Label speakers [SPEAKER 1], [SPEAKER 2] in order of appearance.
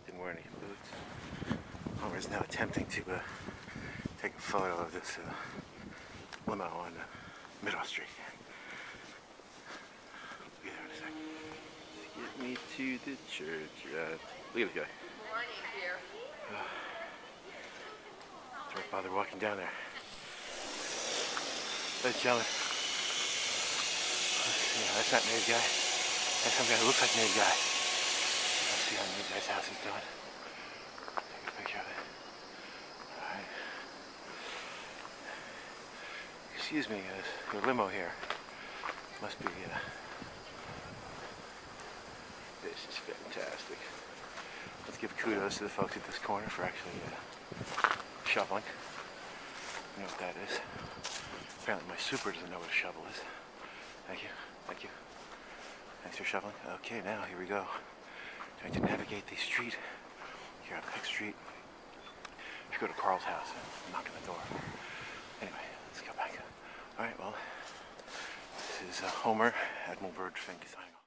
[SPEAKER 1] didn't wear any boots. Homer's now attempting to take a photo of this limo on Middle Street. I'll be there in a second. Get me to the church. Look at this guy.
[SPEAKER 2] Morning, dear.
[SPEAKER 1] Don't bother walking down there. Ladies and gentlemen. That's not Native Guy. That's some guy who looks like Native Guy. Let's see how Native Guy's house is doing. Take a picture of it. Alright. Excuse me, your limo here. Must be, this is fantastic. Let's give kudos to the folks at this corner for actually shoveling. You know what that is. Apparently my super doesn't know what a shovel is. Thank you. Thank you. Thanks for shoveling. Okay, now here we go. Trying to navigate the street here on Peck Street. We should go to Carl's house and knock on the door. Anyway, let's go back. Alright, well, this is Homer, Admiral Bird Fink signing off.